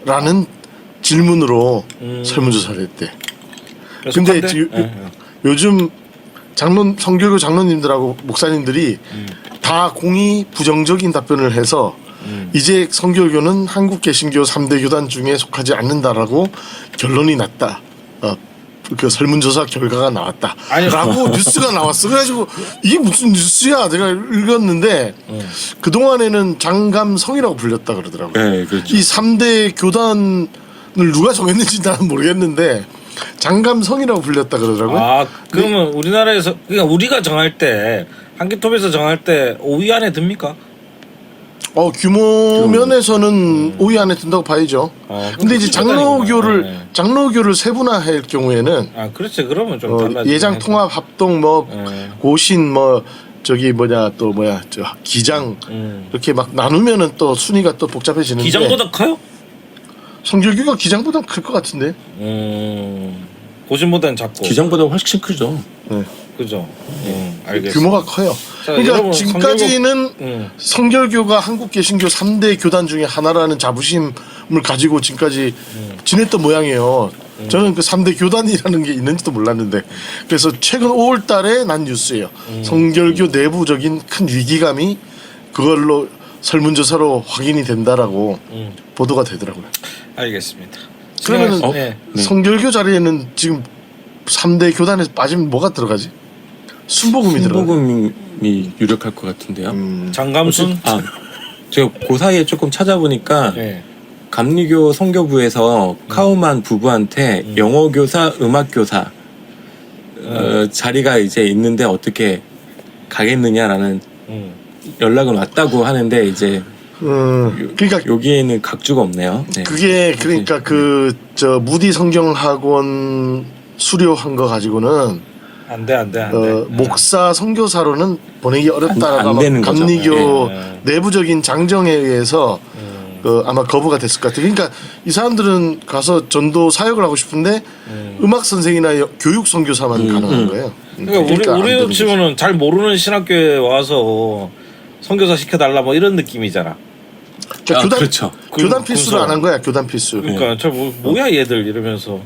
라는 질문으로 설문조사를 했대. 근데 요즘 성결교 장로님들하고 목사님들이 다 공이 부정적인 답변을 해서 이제 성결교는 한국 개신교 3대 교단 중에 속하지 않는다라고 결론이 났다. 그 설문조사 결과가 나왔다. 라고 뉴스가 나왔어. 그래가지고 이게 무슨 뉴스야? 내가 읽었는데 그동안에는 장감성이라고 불렸다 그러더라고요. 네, 그렇죠. 이 3대 교단을 누가 정했는지 나는 모르겠는데 장감성이라고 불렸다 그러더라고요. 그러면 우리나라에서 그러니까 우리가 정할 때 한기톱에서 정할 때 5위 안에 듭니까? 규모 면에서는 5위 안에 든다고 봐야죠. 근데 이제 장로교를 세분화할 경우에는 그렇지. 그러면 좀 달라지긴 예장 하죠. 통합 합동 고신 기장 이렇게 막 나누면은 또 순위가 또 복잡해지는데 기장보다 커요? 성결교가 기장보다 클 것 같은데. 고신보다는 작고. 기장보다 훨씬 크죠. 네. 그죠. 알겠습니다. 규모가 커요. 자, 그러니까 여러분, 지금까지는 성결교가 한국 개신교 3대 교단 중에 하나라는 자부심을 가지고 지금까지 지냈던 모양이에요. 저는 그 3대 교단이라는 게 있는지도 몰랐는데 그래서 최근 5월 달에 난 뉴스예요. 성결교 내부적인 큰 위기감이 그걸로 설문조사로 확인이 된다라고 보도가 되더라고요. 알겠습니다. 그러면은 네. 성결교 자리에는 지금 3대 교단에서 빠지면 뭐가 들어가지? 순복음이 들어가. 순복음이 유력할 것 같은데요. 장감순? 제가 그 사이에 조금 찾아보니까 네. 감리교 선교부에서 카우만 부부한테 영어교사, 음악교사 자리가 이제 있는데 어떻게 가겠느냐라는 연락은 왔다고 하는데 이제 그러니까 여기에는 각주가 없네요. 네. 그게 그러니까 무디 성경학원 수료한 거 가지고는 안 돼. 목사 선교사로는 보내기 어렵다라고 안 되는 거죠. 감리교 내부적인 장정에 의해서 아마 거부가 됐을 것 같아요. 그러니까 이 사람들은 가서 전도 사역을 하고 싶은데 음악 선생이나 교육 선교사만 가능한 거예요. 그러니까 안 되는 우리 치고는 잘 모르는 신학교에 와서 선교사 시켜달라 뭐 이런 느낌이잖아. 그러니까 그렇죠. 교단 필수를 안 한 거야. 교단 필수. 그러니까 저 뭐야 얘들 이러면서.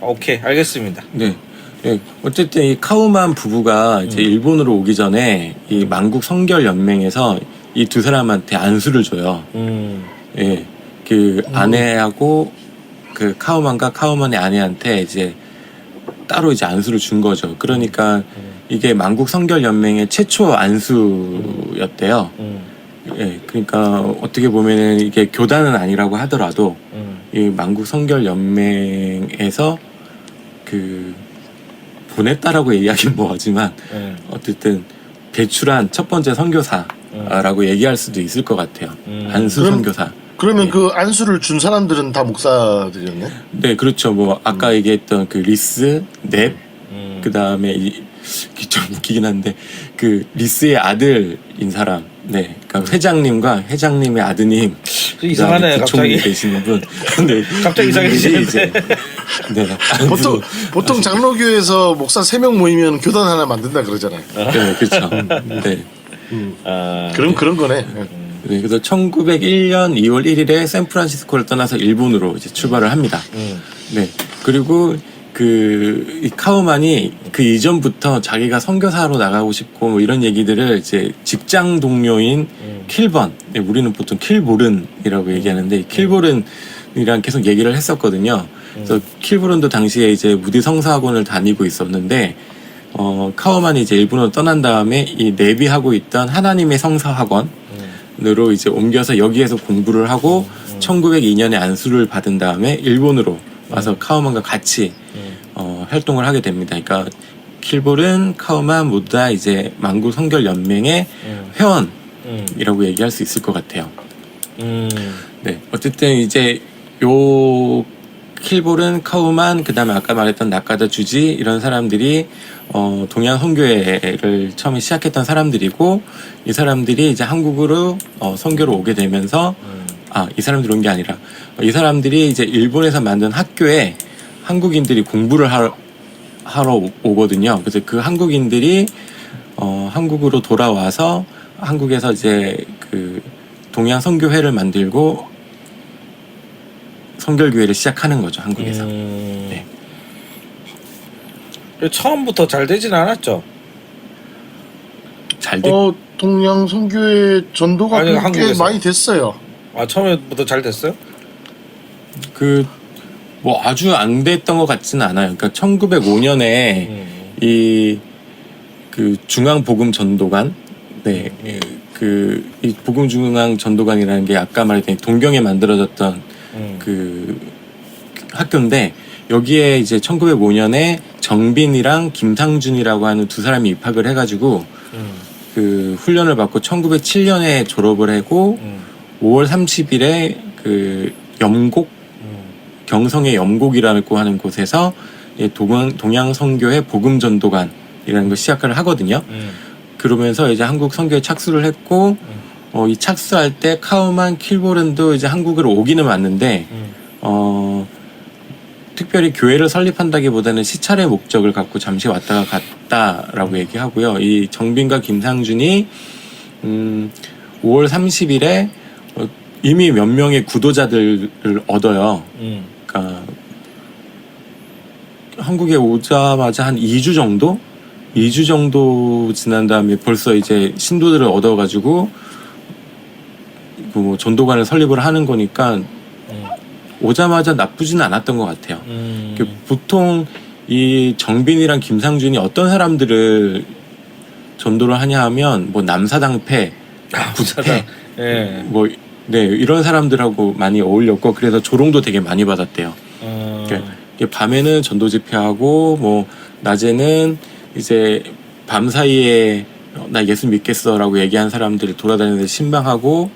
오케이 알겠습니다. 네. 네. 어쨌든 이 카우만 부부가 이제 일본으로 오기 전에 이 만국 성결 연맹에서 이 두 사람한테 안수를 줘요. 예. 그 아내하고 그 카우만과 카우만의 아내한테 이제 따로 이제 안수를 준 거죠. 그러니까 이게 만국 성결 연맹의 최초 안수였대요. 예. 그러니까 어떻게 보면은 이게 교단은 아니라고 하더라도 이 만국 성결 연맹에서 그 보냈다라고 얘기하긴 뭐하지만 어쨌든 배출한 첫 번째 선교사라고 얘기할 수도 있을 것 같아요. 안수 선교사. 그러면 예. 그 안수를 준 사람들은 다 목사들이었네. 네, 그렇죠. 뭐 아까 얘기했던 그 리스, 넵, 그 다음에 좀 웃기긴 한데 그 리스의 아들인 사람, 네, 그러니까 회장님과 회장님의 아드님, 이상하네 부총리 갑자기. 되시는 분, 네, 갑자기 이상해지는데. 네, 보통 장로교에서 목사 3명 모이면 교단 하나 만든다 그러잖아요. 네, 그렇죠. 네. 그럼 그런 거네. 네, 그래서 1901년 2월 1일에 샌프란시스코를 떠나서 일본으로 이제 출발을 합니다. 네, 그리고 이 카우만이 그 이전부터 자기가 선교사로 나가고 싶고 뭐 이런 얘기들을 이제 직장 동료인 킬번, 네, 우리는 보통 킬보른이라고 얘기하는데 킬보른이랑 계속 얘기를 했었거든요. 그래서 킬보른도 당시에 이제 무디 성사학원을 다니고 있었는데 카우만이 이제 일본으로 떠난 다음에 이 내비하고 있던 하나님의 성사학원으로 이제 옮겨서 여기에서 공부를 하고 1902년에 안수를 받은 다음에 일본으로 와서 카우만과 같이 활동을 하게 됩니다. 그러니까 킬볼은 카우만 모두 다 이제 만국 성결 연맹의 회원이라고 얘기할 수 있을 것 같아요. 네, 어쨌든 이제 요 킬볼은 카우만 그다음에 아까 말했던 나카다 주지 이런 사람들이 동양 선교회를 처음에 시작했던 사람들이고 이 사람들이 이제 한국으로 선교로 오게 되면서 이 사람들이 온 게 아니라 이 사람들이 이제 일본에서 만든 학교에 한국인들이 공부를 하러 오거든요. 그래서 그 한국인들이 한국으로 돌아와서 한국에서 이제 그 동양 선교회를 만들고 성결교회를 시작하는 거죠, 한국에서. 네. 처음부터 잘 되진 않았죠. 잘 돼. 동양 선교회 전도가 아니, 꽤 한국에서. 많이 됐어요. 처음부터 잘 됐어요? 뭐 아주 안 됐던 것 같지는 않아요. 그러니까 1905년에 이 중앙 복음 전도관, 네, 이 복음 중앙 전도관이라는 게 아까 말했던 동경에 만들어졌던 그 학교인데 여기에 이제 1905년에 정빈이랑 김상준이라고 하는 두 사람이 입학을 해가지고 그 훈련을 받고 1907년에 졸업을 하고 5월 30일에 그 염곡 경성의 염곡이라고 하는 곳에서 동양 선교회 복음 전도관이라는 걸 시작을 하거든요. 그러면서 이제 한국 선교에 착수를 했고 이 착수할 때 카우만 킬보른도 이제 한국을 오기는 왔는데 특별히 교회를 설립한다기보다는 시찰의 목적을 갖고 잠시 왔다가 갔다라고 얘기하고요. 이 정빈과 김상준이 5월 30일에 이미 몇 명의 구도자들을 얻어요. 그러니까 한국에 오자마자 한 2주 정도 지난 다음에 벌써 이제 신도들을 얻어가지고 뭐 전도관을 설립을 하는 거니까 오자마자 나쁘지는 않았던 것 같아요. 보통 이 정빈이랑 김상준이 어떤 사람들을 전도를 하냐 하면 뭐 남사당패, 구사당, 예. 뭐 네, 이런 사람들하고 많이 어울렸고 그래서 조롱도 되게 많이 받았대요. 그러니까 밤에는 전도 집회하고 뭐 낮에는 이제 밤 사이에 나 예수 믿겠어라고 얘기한 사람들을 돌아다니면서 신방하고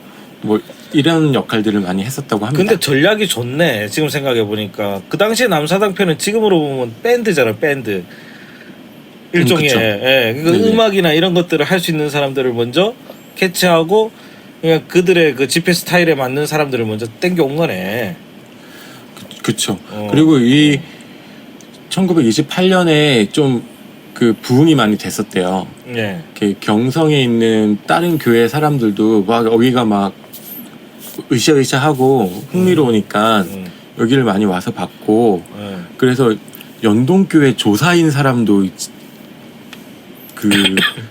뭐 이런 역할들을 많이 했었다고 합니다. 근데 전략이 좋네. 지금 생각해 보니까 그 당시에 남사당편은 지금으로 보면 밴드잖아, 밴드. 일종의 그쵸. 예. 그러니까 네네. 음악이나 이런 것들을 할 수 있는 사람들을 먼저 캐치하고 그냥 그들의 그 집회 스타일에 맞는 사람들을 먼저 땡겨 온 거네. 그쵸. 그리고 이 1928년에 좀 그 부흥이 많이 됐었대요. 예. 이렇게 경성에 있는 다른 교회 사람들도 막 여기가 막 으쌰으쌰하고 흥미로우니까 여기를 많이 와서 봤고 그래서 연동교회 조사인 사람도 그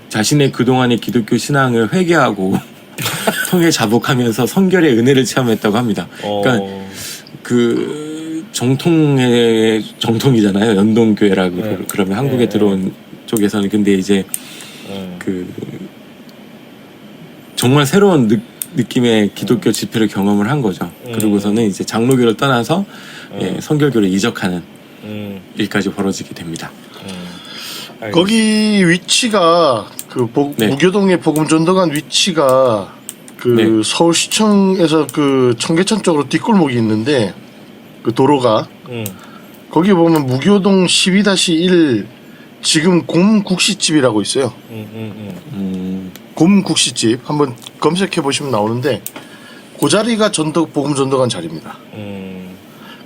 자신의 그동안의 기독교 신앙을 회개하고 통해 자복하면서 성결의 은혜를 체험했다고 합니다. 그러니까 그 정통의 정통이잖아요. 연동교회라고 그러면 한국에 들어온 쪽에서는 근데 이제 그 정말 새로운 느낌의 기독교 집회를 경험을 한 거죠. 그리고서는 이제 장로교를 떠나서 성결교를 이적하는 일까지 벌어지게 됩니다. 거기 위치가 그 네. 무교동의 복음전도관 위치가 그 네. 서울시청에서 그 청계천 쪽으로 뒷골목이 있는데 그 도로가 거기 보면 무교동 12-1 지금 곰국시집이라고 있어요. 곰국시집 한번 검색해 보시면 나오는데 그 자리가 복음전도관 자리입니다.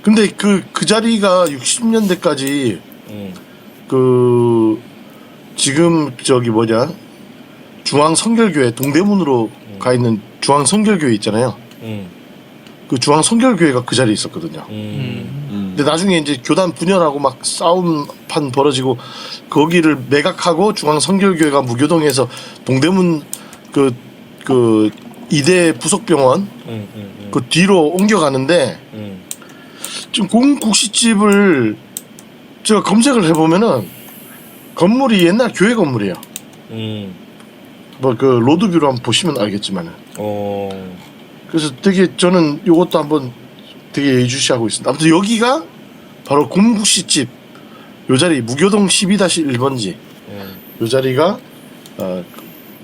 근데 그 자리가 60년대까지 그 지금 저기 뭐냐 중앙성결교회 동대문으로 가 있는 중앙성결교회 있잖아요. 그 중앙성결교회가 그 자리에 있었거든요. 근데 나중에 이제 교단 분열하고 막 싸움판 벌어지고 거기를 매각하고 중앙성결교회가 무교동에서 동대문 그 이대 부속병원 그 뒤로 옮겨가는데 지금 공국시집을 제가 검색을 해보면은 건물이 옛날 교회 건물이에요. 뭐 그 로드뷰로 한번 보시면 알겠지만은. 그래서 되게 저는 이것도 한번 되게 예의주시하고 있습니다. 아무튼 여기가 바로 곰국시집 요 자리 무교동 12-1번지 요 자리가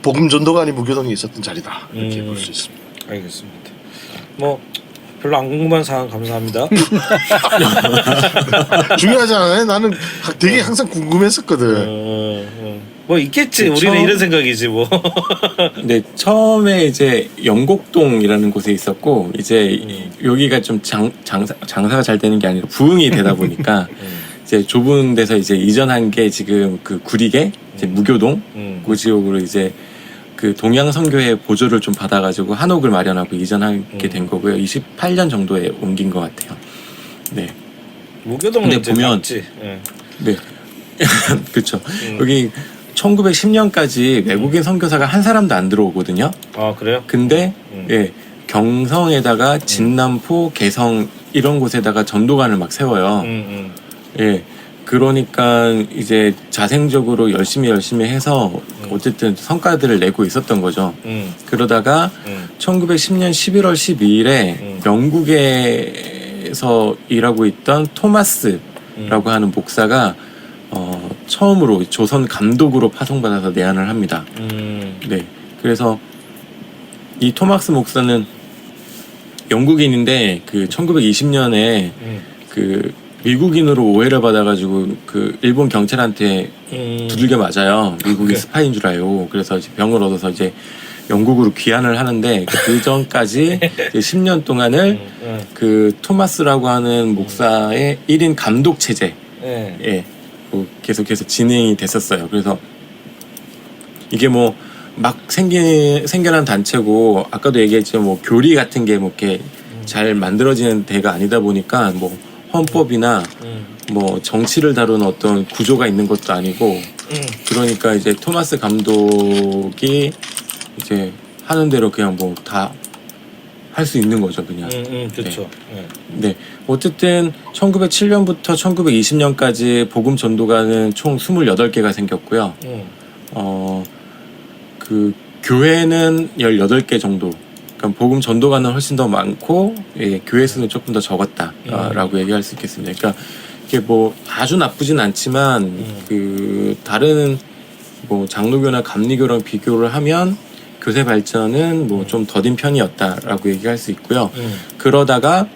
복음전도관이 무교동에 있었던 자리다 이렇게 볼 수 있습니다. 알겠습니다. 뭐 별로 안 궁금한 사항 감사합니다. 중요하지 않아요? 나는 되게 항상 궁금했었거든. 뭐 있겠지. 네, 우리는 이런 생각이지 뭐. 근데 처음에 이제 영곡동이라는 곳에 있었고 이제 여기가 좀 장사가 잘 되는 게 아니라 부흥이 되다 보니까 이제 좁은 데서 이제 이전한 게 지금 그 구리개 이제 무교동 그 지역으로 이제 그 동양선교회 보조를 좀 받아가지고 한옥을 마련하고 이전하게 된 거고요. 28년 정도에 옮긴 것 같아요. 네. 무교동은 근데 이제 보면- 맞지. 예. 네. 그렇죠. 여기 1910년까지 외국인 선교사가 한 사람도 안 들어오거든요. 아 그래요? 근데 예, 경성에다가 진남포, 개성 이런 곳에다가 전도관을 막 세워요. 예. 그러니까 이제 자생적으로 열심히 해서 어쨌든 성과들을 내고 있었던 거죠. 그러다가 1910년 11월 12일에 영국에서 일하고 있던 토마스라고 하는 목사가 처음으로 조선 감독으로 파송받아서 내한을 합니다. 네. 그래서 이 토마스 목사는 영국인인데 그 1920년에 그 미국인으로 오해를 받아가지고 그 일본 경찰한테 두들겨 맞아요. 미국인 스파인 줄 알고. 그래서 이제 병을 얻어서 이제 영국으로 귀환을 하는데 그 전까지 10년 동안을 그 토마스라고 하는 목사의 1인 감독 체제에 뭐 계속해서 진행이 됐었어요. 그래서 이게 뭐 막 생겨난 단체고 아까도 얘기했지만 뭐 교리 같은 게 뭐 이렇게 잘 만들어지는 데가 아니다 보니까 뭐 헌법이나 뭐 정치를 다루는 어떤 구조가 있는 것도 아니고 그러니까 이제 토마스 감독이 이제 하는 대로 그냥 뭐 다 할 수 있는 거죠 그냥. 그렇죠. 네. 어쨌든 1907년부터 1920년까지 복음 전도가는 총 28개가 생겼고요. 그 교회는 18개 정도. 그러니까 복음 전도가는 훨씬 더 많고 교회 수는 조금 더 적었다라고 얘기할 수 있겠습니다. 그러니까 이게 뭐 아주 나쁘진 않지만 그 다른 뭐 장로교나 감리교랑 비교를 하면 교세 발전은 뭐 좀 더딘 편이었다라고 얘기할 수 있고요. 그러다가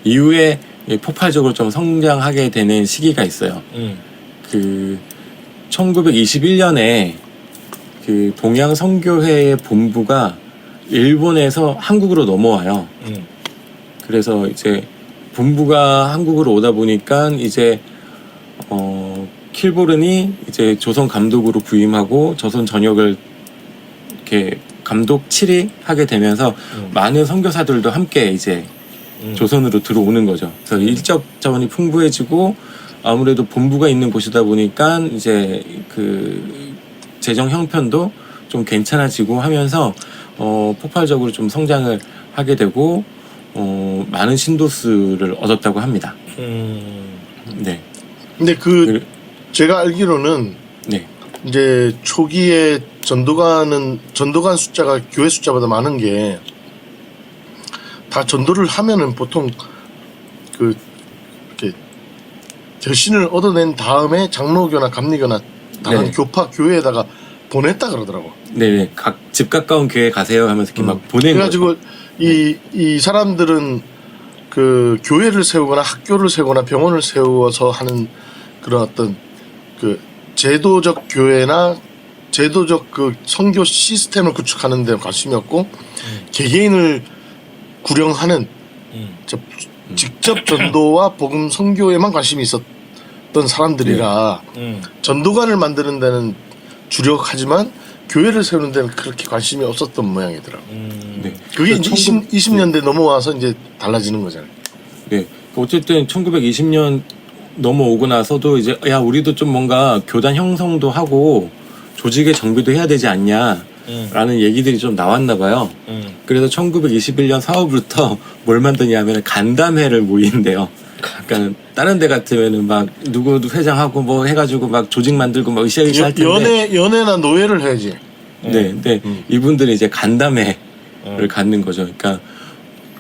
이후에 폭발적으로 좀 성장하게 되는 시기가 있어요. 그 1921년에 그 동양 선교회의 본부가 일본에서 한국으로 넘어와요. 그래서 이제 본부가 한국으로 오다 보니까 이제 킬보른이 이제 조선 감독으로 부임하고 조선 전역을 이렇게 감독 7위 하게 되면서 많은 선교사들도 함께 이제 조선으로 들어오는 거죠. 그래서 일적 자원이 풍부해지고 아무래도 본부가 있는 곳이다 보니까 이제 그 재정 형편도 좀 괜찮아지고 하면서 폭발적으로 좀 성장을 하게 되고 많은 신도수를 얻었다고 합니다. 네. 근데 제가 알기로는 네. 이제 초기에 전도관 숫자가 교회 숫자보다 많은 게 다 전도를 하면은 보통 그 이렇게 결신을 얻어낸 다음에 장로교나 감리교나 다른 네. 교파 교회에다가 보냈다 그러더라고. 네네. 각 집 가까운 교회 가세요 하면서 이렇게 막 보낸 그래가지고 거죠. 이 사람들은 그 교회를 세우거나 학교를 세우거나 병원을 세워서 하는 그런 어떤 그 제도적 교회나 제도적 그 선교 시스템을 구축하는 데 관심이 없고 개개인을 구령하는 직접 전도와 복음 선교에만 관심이 있었던 사람들이라 전도관을 만드는 데는 주력하지만 교회를 세우는 데는 그렇게 관심이 없었던 모양이더라고. 네. 그게 이제 20년대 넘어와서 이제 달라지는 거잖아요. 네. 어쨌든 1920년 넘어오고 나서도 이제 야 우리도 좀 뭔가 교단 형성도 하고 조직의 정비도 해야 되지 않냐 라는 얘기들이 좀 나왔나 봐요. 그래서 1921년 4월부터 뭘 만드냐면 간담회를 모이는데요. 그러니까 다른 데 같으면은 막 누구도 회장하고 뭐 해가지고 막 조직 만들고 막 으쌰으쌰 할 텐데 연애나 노예를 해야지. 네, 근데 이분들이 이제 간담회를 갖는 거죠. 그러니까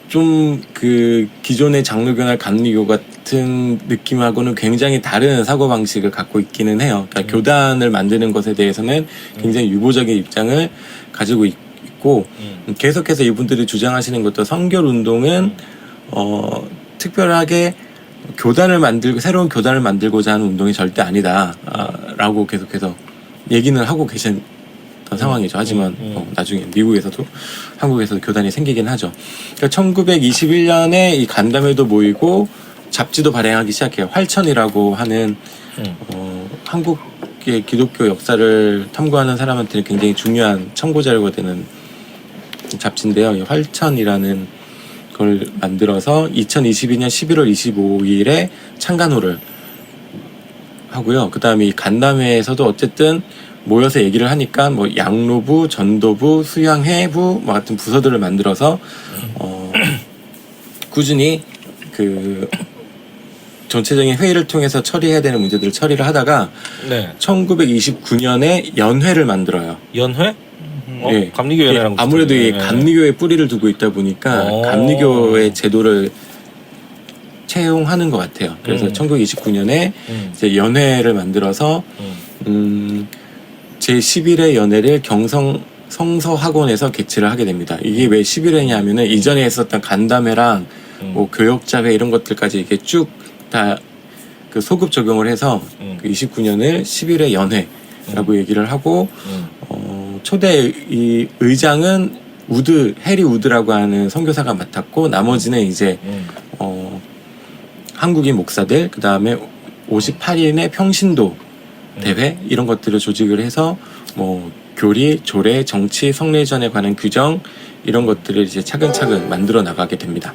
좀 그 기존의 장로교나 감리교 같은 느낌하고는 굉장히 다른 사고방식을 갖고 있기는 해요. 그러니까 교단을 만드는 것에 대해서는 굉장히 유보적인 입장을 가지고 있고 계속해서 이분들이 주장하시는 것도 선결운동은 특별하게 교단을 만들고 새로운 교단을 만들고자 하는 운동이 절대 아니다 라고 계속해서 얘기는 하고 계신 상황이죠. 하지만 나중에 미국에서도 한국에서도 교단이 생기긴 하죠. 그러니까 1921년에 이 간담회도 모이고 잡지도 발행하기 시작해요. 활천이라고 하는 한국의 기독교 역사를 탐구하는 사람한테는 굉장히 중요한 참고 자료가 되는 잡지인데요. 이 활천이라는 걸 만들어서 2022년 11월 25일에 창간호를 하고요. 그 다음에 이 간담회에서도 어쨌든 모여서 얘기를 하니까 뭐 양로부, 전도부, 수양회부 뭐 같은 부서들을 만들어서 꾸준히 그 전체적인 회의를 통해서 처리해야 되는 문제들을 처리를 하다가 네. 1929년에 연회를 만들어요. 연회? 예. 감리교 연회랑 아무래도 이 감리교의 뿌리를 두고 있다 보니까 감리교의 제도를 채용하는 것 같아요. 그래서 1929년에 이제 연회를 만들어서 제11회 연회를 경성 성서학원에서 개최를 하게 됩니다. 이게 왜 11회냐면은 이전에 했었던 간담회랑 뭐 교역자회 이런 것들까지 이게 쭉 다 그 소급 적용을 해서 그 29년을 11회 연회라고 얘기를 하고 초대 이 의장은 해리 우드라고 하는 선교사가 맡았고 나머지는 이제 한국인 목사들 그 다음에 58인의 평신도 대회 이런 것들을 조직을 해서 뭐 교리, 조례, 정치, 성례전에 관한 규정 이런 것들을 이제 차근차근 만들어 나가게 됩니다.